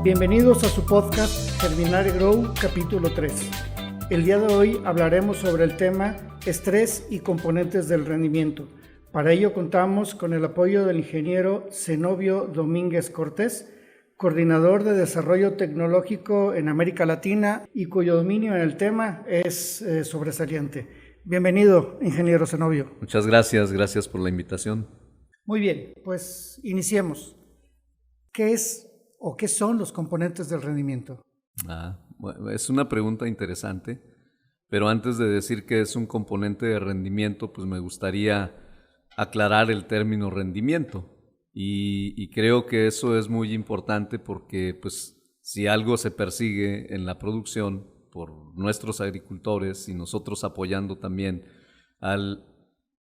Bienvenidos a su podcast Germinar y Grow, capítulo 3. El día de hoy hablaremos sobre el tema estrés y componentes del rendimiento. Para ello contamos con el apoyo del ingeniero Zenobio Domínguez Cortés, coordinador de desarrollo tecnológico en América Latina y cuyo dominio en el tema es sobresaliente. Bienvenido, ingeniero Zenobio. Muchas gracias por la invitación. Muy bien, pues iniciemos. ¿Qué es o qué son los componentes del rendimiento? Bueno, es una pregunta interesante, pero antes de decir que es un componente de rendimiento, pues me gustaría aclarar el término rendimiento. Y creo que eso es muy importante porque pues, si algo se persigue en la producción por nuestros agricultores y nosotros apoyando también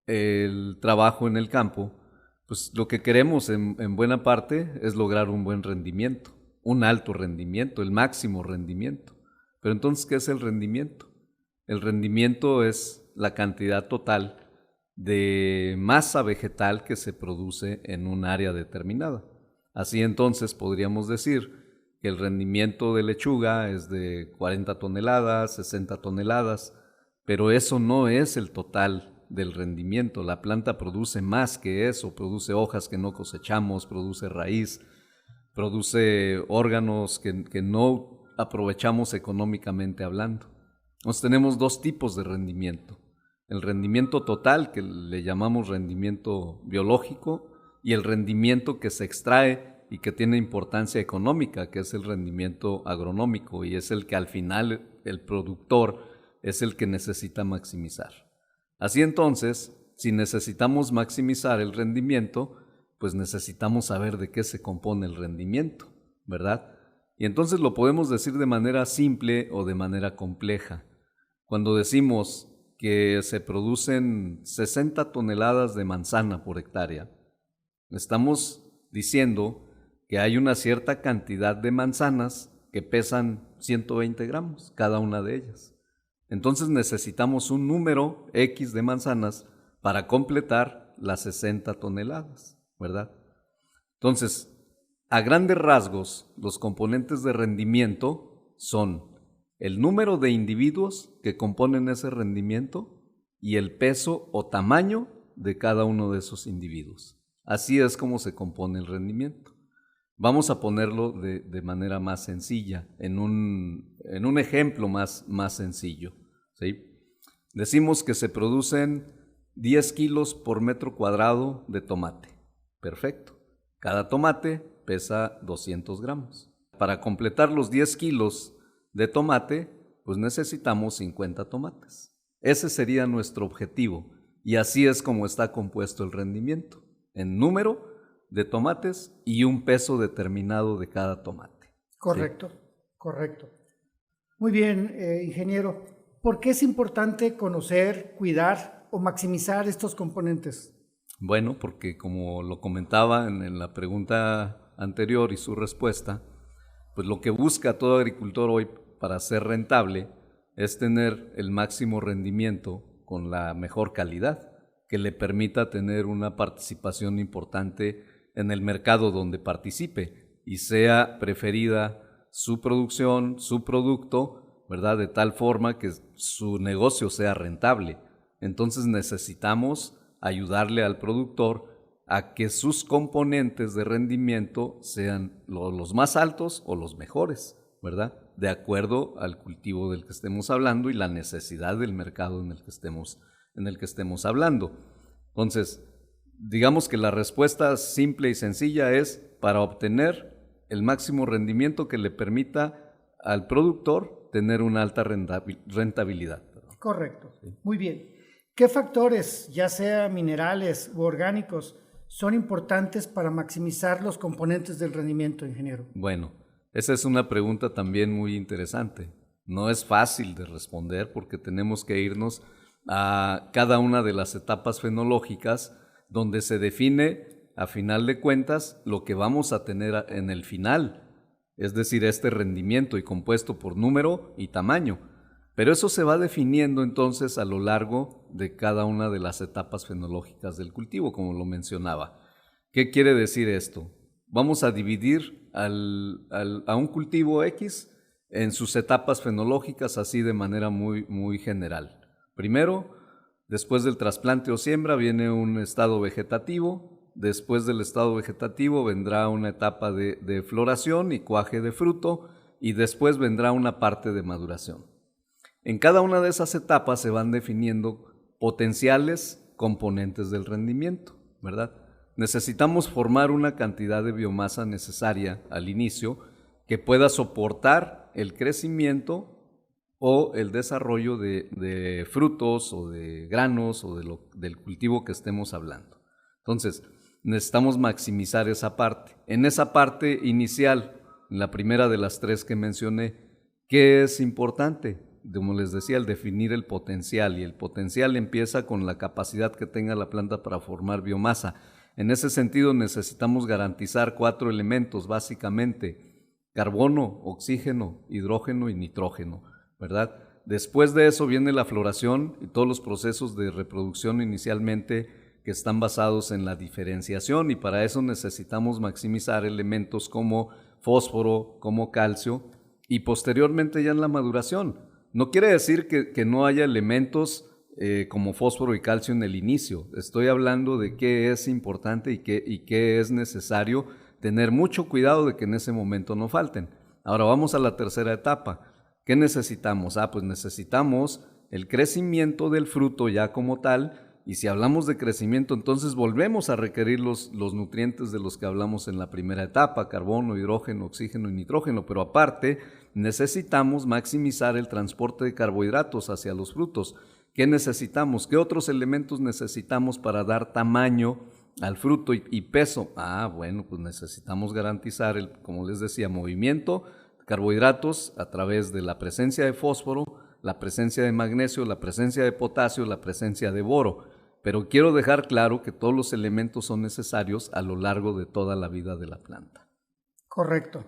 el trabajo en el campo, pues lo que queremos en buena parte es lograr un buen rendimiento, un alto rendimiento, el máximo rendimiento. Pero entonces, ¿qué es el rendimiento? El rendimiento es la cantidad total de masa vegetal que se produce en un área determinada. Así entonces podríamos decir que el rendimiento de lechuga es de 40 toneladas, 60 toneladas, pero eso no es el total del rendimiento. La planta produce más que eso, produce hojas que no cosechamos, produce raíz, produce órganos que no aprovechamos económicamente hablando. Entonces tenemos dos tipos de rendimiento. El rendimiento total, que le llamamos rendimiento biológico, y el rendimiento que se extrae y que tiene importancia económica, que es el rendimiento agronómico, y es el que al final el productor es el que necesita maximizar. Así entonces, si necesitamos maximizar el rendimiento, pues necesitamos saber de qué se compone el rendimiento, ¿verdad? Y entonces lo podemos decir de manera simple o de manera compleja. Cuando decimos que se producen 60 toneladas de manzana por hectárea, estamos diciendo que hay una cierta cantidad de manzanas que pesan 120 gramos, cada una de ellas. Entonces necesitamos un número X de manzanas para completar las 60 toneladas, ¿verdad? Entonces, a grandes rasgos, los componentes de rendimiento son el número de individuos que componen ese rendimiento y el peso o tamaño de cada uno de esos individuos. Así es como se compone el rendimiento. Vamos a ponerlo de manera más sencilla, en un ejemplo más sencillo, ¿sí? Decimos que se producen 10 kilos por metro cuadrado de tomate. Perfecto. Cada tomate pesa 200 gramos. Para completar los 10 kilos de tomate, pues necesitamos 50 tomates. Ese sería nuestro objetivo. Y así es como está compuesto el rendimiento, en número de tomates y un peso determinado de cada tomate. Correcto, ¿sí? Correcto. Muy bien, ingeniero. ¿Por qué es importante conocer, cuidar o maximizar estos componentes? Bueno, porque como lo comentaba en la pregunta anterior y su respuesta, pues lo que busca todo agricultor hoy para ser rentable es tener el máximo rendimiento con la mejor calidad, que le permita tener una participación importante en el mercado donde participe y sea preferida su producción, su producto, ¿verdad? De tal forma que su negocio sea rentable. Entonces necesitamos ayudarle al productor a que sus componentes de rendimiento sean los más altos o los mejores, ¿verdad? De acuerdo al cultivo del que estemos hablando y la necesidad del mercado en el que estemos hablando. Entonces, digamos que la respuesta simple y sencilla es para obtener el máximo rendimiento que le permita al productor tener una alta rentabilidad. Correcto, sí. Muy bien. ¿Qué factores, ya sea minerales u orgánicos, son importantes para maximizar los componentes del rendimiento, ingeniero? Bueno, esa es una pregunta también muy interesante. No es fácil de responder porque tenemos que irnos a cada una de las etapas fenológicas donde se define, a final de cuentas, lo que vamos a tener en el final, es decir, este rendimiento y compuesto por número y tamaño. Pero eso se va definiendo entonces a lo largo de cada una de las etapas fenológicas del cultivo, como lo mencionaba. ¿Qué quiere decir esto? vamos a dividir a un cultivo X en sus etapas fenológicas así de manera muy, muy general. Primero, después del trasplante o siembra viene un estado vegetativo. Después del estado vegetativo vendrá una etapa de floración y cuaje de fruto, y después vendrá una parte de maduración. En cada una de esas etapas se van definiendo potenciales componentes del rendimiento, ¿verdad? Necesitamos formar una cantidad de biomasa necesaria al inicio que pueda soportar el crecimiento o el desarrollo de frutos o de granos o del cultivo que estemos hablando. Entonces, necesitamos maximizar esa parte. En esa parte inicial, en la primera de las tres que mencioné, ¿qué es importante? Como les decía, el definir el potencial, y el potencial empieza con la capacidad que tenga la planta para formar biomasa. En ese sentido necesitamos garantizar 4 elementos básicamente: carbono, oxígeno, hidrógeno y nitrógeno, ¿verdad? Después de eso viene la floración y todos los procesos de reproducción inicialmente que están basados en la diferenciación, y para eso necesitamos maximizar elementos como fósforo, como calcio, y posteriormente ya en la maduración. No quiere decir que no haya elementos como fósforo y calcio en el inicio. Estoy hablando de qué es importante y qué es necesario tener mucho cuidado de que en ese momento no falten. Ahora vamos a la tercera etapa. ¿Qué necesitamos? Pues necesitamos el crecimiento del fruto ya como tal, y si hablamos de crecimiento, entonces volvemos a requerir los nutrientes de los que hablamos en la primera etapa: carbono, hidrógeno, oxígeno y nitrógeno, pero aparte necesitamos maximizar el transporte de carbohidratos hacia los frutos. ¿Qué necesitamos? ¿Qué otros elementos necesitamos para dar tamaño al fruto y peso? Bueno, pues necesitamos garantizar, como les decía, movimiento, carbohidratos a través de la presencia de fósforo, la presencia de magnesio, la presencia de potasio, la presencia de boro. Pero quiero dejar claro que todos los elementos son necesarios a lo largo de toda la vida de la planta. Correcto.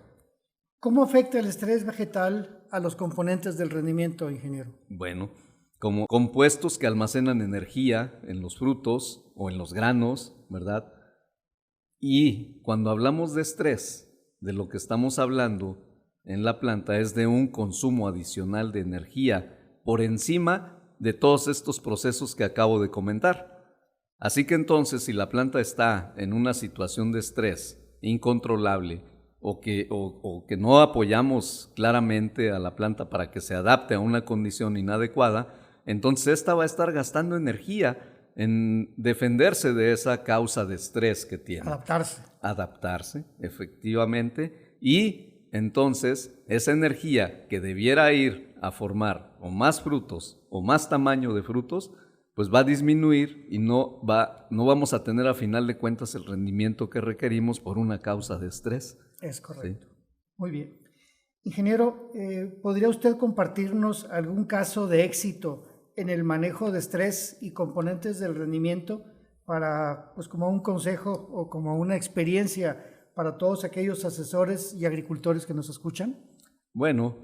¿Cómo afecta el estrés vegetal a los componentes del rendimiento, ingeniero? Bueno, como compuestos que almacenan energía en los frutos o en los granos, ¿verdad? Y cuando hablamos de estrés, de lo que estamos hablando en la planta es de un consumo adicional de energía por encima de todos estos procesos que acabo de comentar. Así que entonces, si la planta está en una situación de estrés incontrolable o que no apoyamos claramente a la planta para que se adapte a una condición inadecuada, entonces esta va a estar gastando energía en defenderse de esa causa de estrés que tiene. Adaptarse, efectivamente, y entonces esa energía que debiera ir a formar o más frutos o más tamaño de frutos, pues va a disminuir y no vamos a tener a final de cuentas el rendimiento que requerimos por una causa de estrés. Es correcto. ¿Sí? Muy bien. Ingeniero, ¿podría usted compartirnos algún caso de éxito en el manejo de estrés y componentes del rendimiento para, pues, como un consejo o como una experiencia para todos aquellos asesores y agricultores que nos escuchan? Bueno,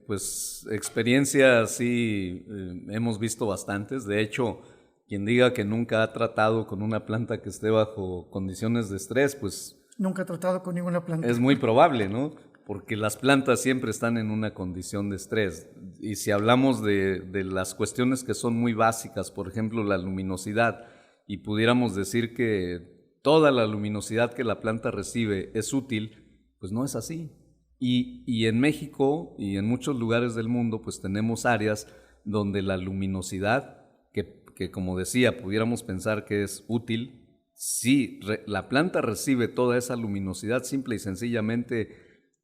pues experiencias sí hemos visto bastantes. De hecho, quien diga que nunca ha tratado con una planta que esté bajo condiciones de estrés, pues nunca ha tratado con ninguna planta. Es muy probable, ¿no? Porque las plantas siempre están en una condición de estrés. Y si hablamos de las cuestiones que son muy básicas, por ejemplo, la luminosidad, y pudiéramos decir que toda la luminosidad que la planta recibe es útil, pues no es así. Y en México y en muchos lugares del mundo, pues tenemos áreas donde la luminosidad, que como decía, pudiéramos pensar que es útil, si la planta recibe toda esa luminosidad, simple y sencillamente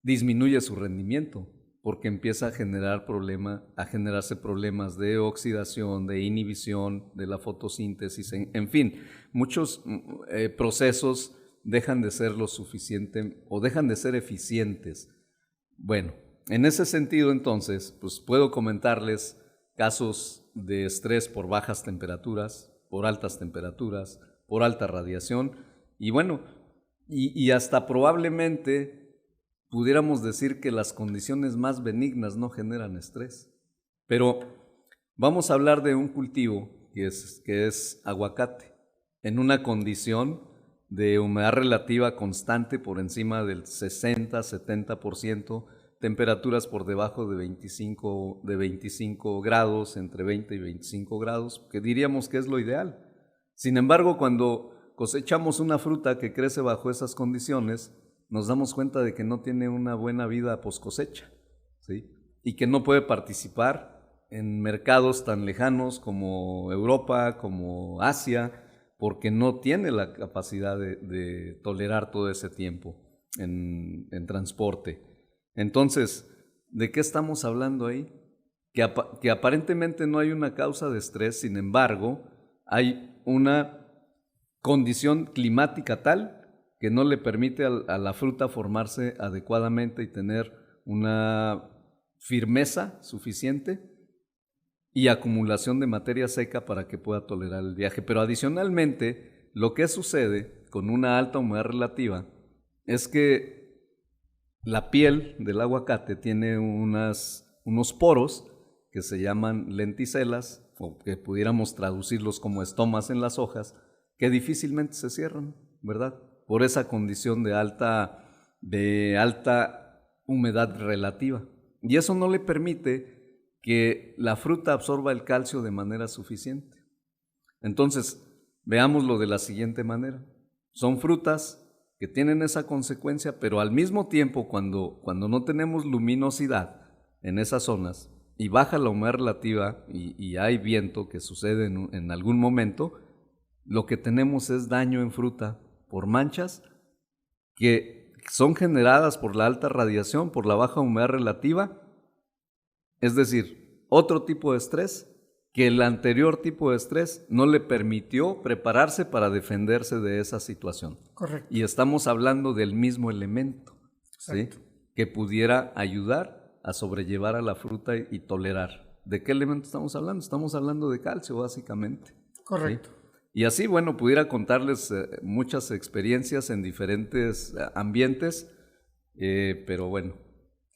disminuye su rendimiento, porque empieza a generarse problemas de oxidación, de inhibición, de la fotosíntesis, en fin, muchos procesos dejan de ser lo suficiente o dejan de ser eficientes. Bueno, en ese sentido entonces, pues puedo comentarles casos de estrés por bajas temperaturas, por altas temperaturas, por alta radiación, y bueno, y hasta probablemente pudiéramos decir que las condiciones más benignas no generan estrés. Pero vamos a hablar de un cultivo que es aguacate, en una condición de humedad relativa constante por encima del 60-70%, temperaturas por debajo de 25 grados, entre 20 y 25 grados, que diríamos que es lo ideal. Sin embargo, cuando cosechamos una fruta que crece bajo esas condiciones, nos damos cuenta de que no tiene una buena vida post cosecha, ¿sí? Y que no puede participar en mercados tan lejanos como Europa, como Asia, porque no tiene la capacidad de tolerar todo ese tiempo en transporte. Entonces, ¿de qué estamos hablando ahí? Que aparentemente no hay una causa de estrés, sin embargo, hay una condición climática tal que no le permite a la fruta formarse adecuadamente y tener una firmeza suficiente y acumulación de materia seca para que pueda tolerar el viaje. Pero adicionalmente, lo que sucede con una alta humedad relativa es que la piel del aguacate tiene unos poros que se llaman lenticelas, o que pudiéramos traducirlos como estomas en las hojas, que difícilmente se cierran, ¿verdad? Por esa condición de alta humedad relativa. Y eso no le permite que la fruta absorba el calcio de manera suficiente. Entonces, veámoslo de la siguiente manera. Son frutas que tienen esa consecuencia, pero al mismo tiempo, cuando no tenemos luminosidad en esas zonas y baja la humedad relativa y hay viento que sucede en algún momento, lo que tenemos es daño en fruta por manchas que son generadas por la alta radiación, por la baja humedad relativa, es decir, otro tipo de estrés que el anterior tipo de estrés no le permitió prepararse para defenderse de esa situación. Correcto. Y estamos hablando del mismo elemento, ¿sí? Que pudiera ayudar a sobrellevar a la fruta y tolerar. ¿De qué elemento estamos hablando? Estamos hablando de calcio, básicamente. Correcto. ¿Sí? Y así, bueno, pudiera contarles muchas experiencias en diferentes ambientes, pero bueno,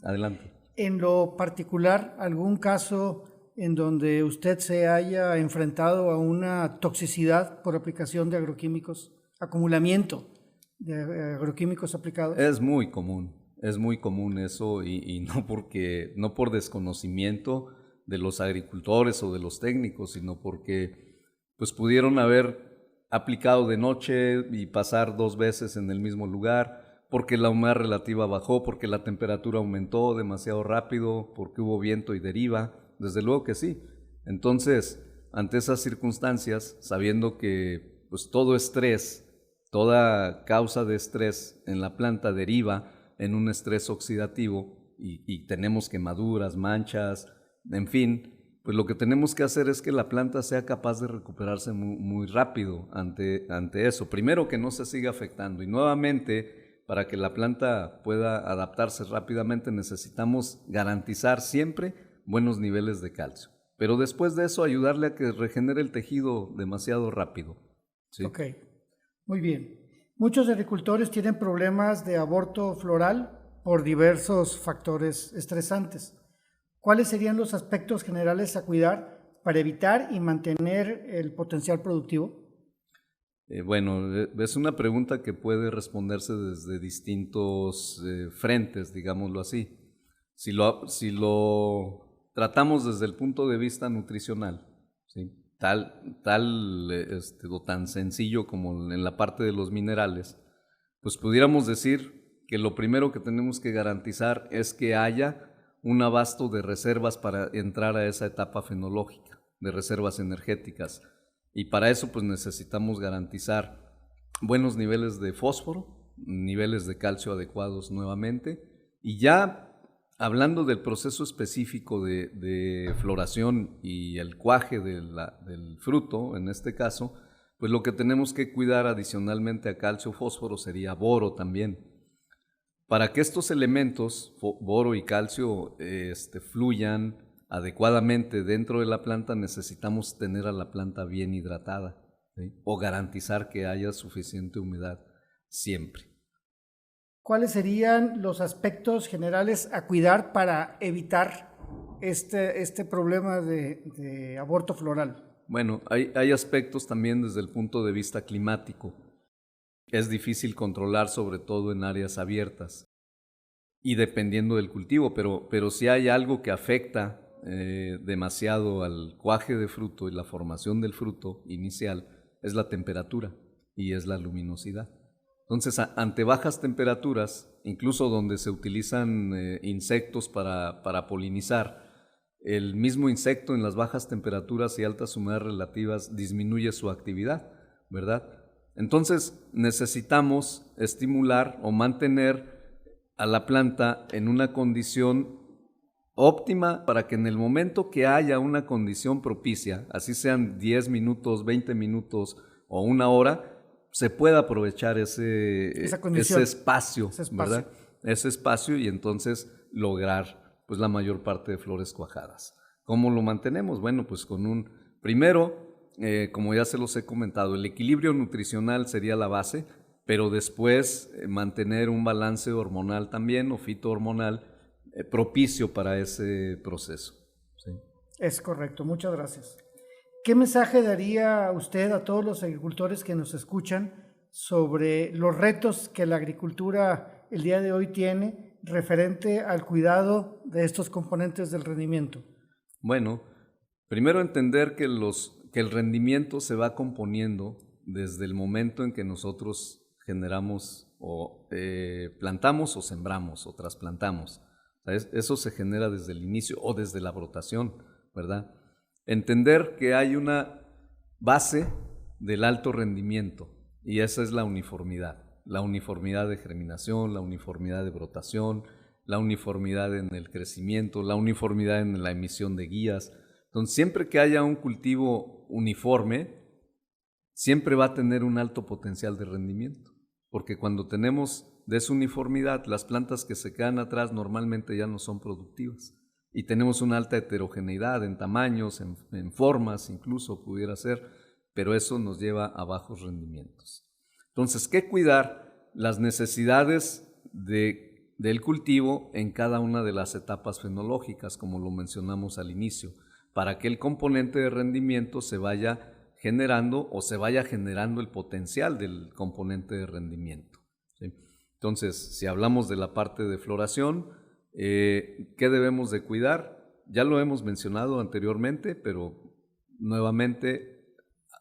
adelante. En lo particular, ¿algún caso en donde usted se haya enfrentado a una toxicidad por aplicación de agroquímicos, acumulamiento de agroquímicos aplicados? Es muy común eso y no por desconocimiento de los agricultores o de los técnicos, sino porque pues pudieron haber aplicado de noche y pasar 2 veces en el mismo lugar, porque la humedad relativa bajó, porque la temperatura aumentó demasiado rápido, porque hubo viento y deriva. Desde luego que sí. Entonces, ante esas circunstancias, sabiendo que pues, todo estrés, toda causa de estrés en la planta deriva en un estrés oxidativo y tenemos quemaduras, manchas, en fin, pues lo que tenemos que hacer es que la planta sea capaz de recuperarse muy rápido ante eso. Primero, que no se siga afectando y nuevamente, para que la planta pueda adaptarse rápidamente, necesitamos garantizar siempre buenos niveles de calcio. Pero después de eso, ayudarle a que regenere el tejido demasiado rápido. ¿Sí? Ok, muy bien. Muchos agricultores tienen problemas de aborto floral por diversos factores estresantes. ¿Cuáles serían los aspectos generales a cuidar para evitar y mantener el potencial productivo? Bueno, es una pregunta que puede responderse desde distintos frentes, digámoslo así. Si lo tratamos desde el punto de vista nutricional, ¿sí? O tan sencillo como en la parte de los minerales, pues pudiéramos decir que lo primero que tenemos que garantizar es que haya un abasto de reservas para entrar a esa etapa fenológica, de reservas energéticas. Y para eso pues necesitamos garantizar buenos niveles de fósforo, niveles de calcio adecuados nuevamente, y ya hablando del proceso específico de floración y el cuaje del fruto, en este caso, pues lo que tenemos que cuidar adicionalmente a calcio, fósforo, sería boro también. Para que estos elementos, boro y calcio, fluyan adecuadamente dentro de la planta, necesitamos tener a la planta bien hidratada, ¿sí? O garantizar que haya suficiente humedad siempre. ¿Cuáles serían los aspectos generales a cuidar para evitar este problema de aborto floral? Bueno, hay aspectos también desde el punto de vista climático. es difícil controlar, sobre todo en áreas abiertas y dependiendo del cultivo, pero si hay algo que afecta demasiado al cuaje de fruto y la formación del fruto inicial, es la temperatura y es la luminosidad. Entonces, ante bajas temperaturas, incluso donde se utilizan insectos para polinizar, el mismo insecto en las bajas temperaturas y altas humedades relativas disminuye su actividad, ¿verdad? Entonces, necesitamos estimular o mantener a la planta en una condición óptima para que en el momento que haya una condición propicia, así sean 10 minutos, 20 minutos o una hora, se pueda aprovechar ese espacio, ¿verdad? Ese espacio y entonces lograr pues la mayor parte de flores cuajadas. ¿Cómo lo mantenemos? Bueno, pues primero, como ya se los he comentado, el equilibrio nutricional sería la base, pero después mantener un balance hormonal también o fitohormonal propicio para ese proceso. ¿Sí? Es correcto, muchas gracias. ¿Qué mensaje daría usted a todos los agricultores que nos escuchan sobre los retos que la agricultura el día de hoy tiene referente al cuidado de estos componentes del rendimiento? Bueno, primero entender que el rendimiento se va componiendo desde el momento en que nosotros generamos o plantamos o sembramos o trasplantamos. O sea, eso se genera desde el inicio o desde la brotación, ¿verdad? Entender que hay una base del alto rendimiento y esa es la uniformidad de germinación, la uniformidad de brotación, la uniformidad en el crecimiento, la uniformidad en la emisión de guías. Entonces, siempre que haya un cultivo uniforme, siempre va a tener un alto potencial de rendimiento, porque cuando tenemos desuniformidad, las plantas que se quedan atrás normalmente ya no son productivas. Y tenemos una alta heterogeneidad en tamaños, en formas, incluso pudiera ser, pero eso nos lleva a bajos rendimientos. Entonces, ¿qué cuidar? Las necesidades del cultivo en cada una de las etapas fenológicas, como lo mencionamos al inicio, para que el componente de rendimiento se vaya generando o se vaya generando el potencial del componente de rendimiento. ¿Sí? Entonces, si hablamos de la parte de floración, ¿qué debemos de cuidar? Ya lo hemos mencionado anteriormente, pero nuevamente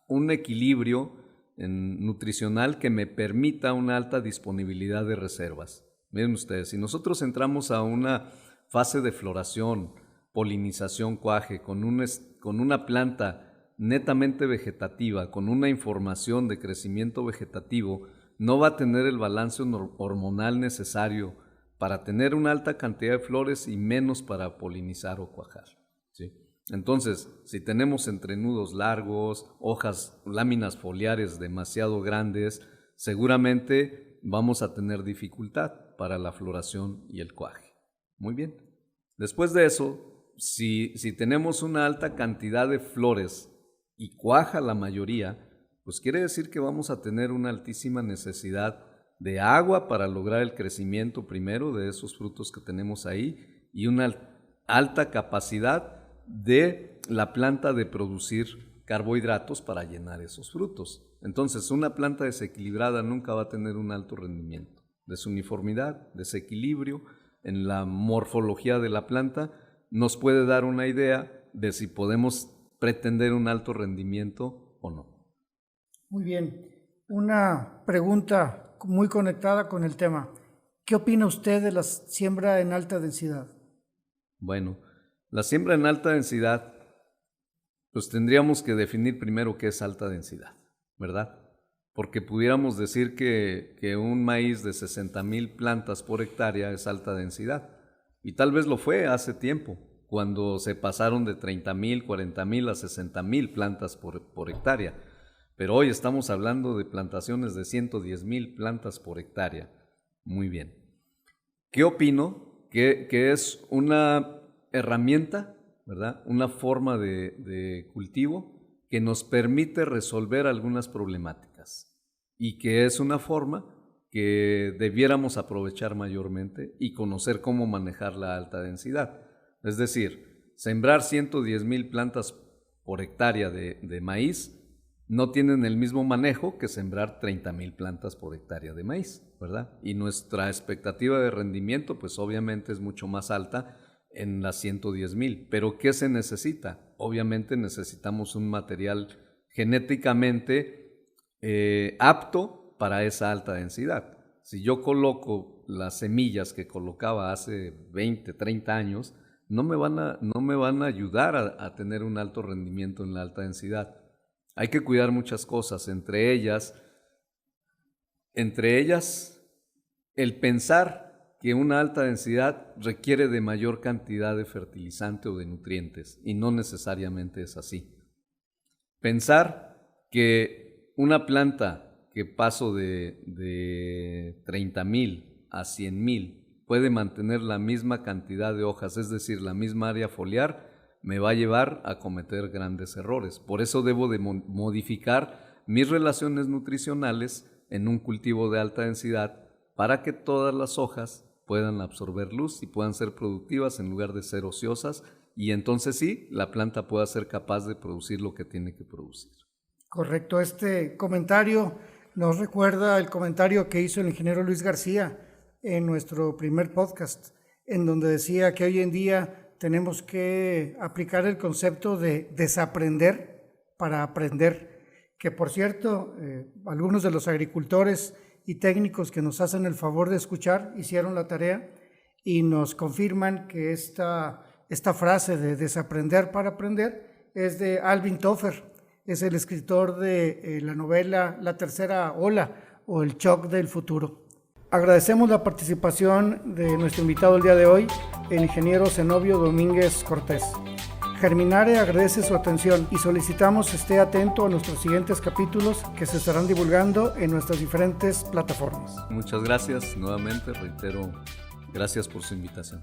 un equilibrio nutricional que me permita una alta disponibilidad de reservas. Miren ustedes, si nosotros entramos a una fase de floración, polinización, cuaje, con una planta netamente vegetativa, con una información de crecimiento vegetativo, no va a tener el balance hormonal necesario para tener una alta cantidad de flores y menos para polinizar o cuajar. ¿Sí? Entonces, si tenemos entrenudos largos, hojas, láminas foliares demasiado grandes, seguramente vamos a tener dificultad para la floración y el cuaje. Muy bien. Después de eso, si tenemos una alta cantidad de flores y cuaja la mayoría, pues quiere decir que vamos a tener una altísima necesidad de agua para lograr el crecimiento primero de esos frutos que tenemos ahí y una alta capacidad de la planta de producir carbohidratos para llenar esos frutos. Entonces, una planta desequilibrada nunca va a tener un alto rendimiento. Desuniformidad, desequilibrio en la morfología de la planta nos puede dar una idea de si podemos pretender un alto rendimiento o no. Muy bien. Una pregunta muy conectada con el tema. ¿Qué opina usted de la siembra en alta densidad? Bueno, la siembra en alta densidad, pues tendríamos que definir primero qué es alta densidad, ¿verdad? Porque pudiéramos decir que un maíz de 60,000 plantas por hectárea es alta densidad. Y tal vez lo fue hace tiempo, cuando se pasaron de 30,000, 40,000 a 60,000 plantas por hectárea. Pero hoy estamos hablando de plantaciones de 110,000 plantas por hectárea. Muy bien. ¿Qué opino? Que es una herramienta, ¿verdad? Una forma de cultivo que nos permite resolver algunas problemáticas y que es una forma que debiéramos aprovechar mayormente y conocer cómo manejar la alta densidad. Es decir, sembrar 110,000 plantas por hectárea de maíz no tienen el mismo manejo que sembrar 30,000 plantas por hectárea de maíz, ¿verdad? Y nuestra expectativa de rendimiento, pues obviamente es mucho más alta en las 110,000. ¿Pero qué se necesita? Obviamente necesitamos un material genéticamente apto para esa alta densidad. Si yo coloco las semillas que colocaba hace 20, 30 años, no me van a ayudar a tener un alto rendimiento en la alta densidad. Hay que cuidar muchas cosas, entre ellas el pensar que una alta densidad requiere de mayor cantidad de fertilizante o de nutrientes, y no necesariamente es así. Pensar que una planta que paso de 30,000 a 100,000 puede mantener la misma cantidad de hojas, es decir, la misma área foliar, me va a llevar a cometer grandes errores. Por eso debo de modificar mis relaciones nutricionales en un cultivo de alta densidad para que todas las hojas puedan absorber luz y puedan ser productivas en lugar de ser ociosas, y entonces sí, la planta pueda ser capaz de producir lo que tiene que producir. Correcto, este comentario nos recuerda el comentario que hizo el ingeniero Luis García en nuestro primer podcast, en donde decía que hoy en día tenemos que aplicar el concepto de desaprender para aprender, que por cierto, algunos de los agricultores y técnicos que nos hacen el favor de escuchar hicieron la tarea y nos confirman que esta frase de desaprender para aprender es de Alvin Toffler, es el escritor de la novela La Tercera Ola o El Shock del Futuro. Agradecemos la participación de nuestro invitado el día de hoy, el ingeniero Zenobio Domínguez Cortés. Germinare agradece su atención y solicitamos esté atento a nuestros siguientes capítulos que se estarán divulgando en nuestras diferentes plataformas. Muchas gracias, nuevamente reitero, gracias por su invitación.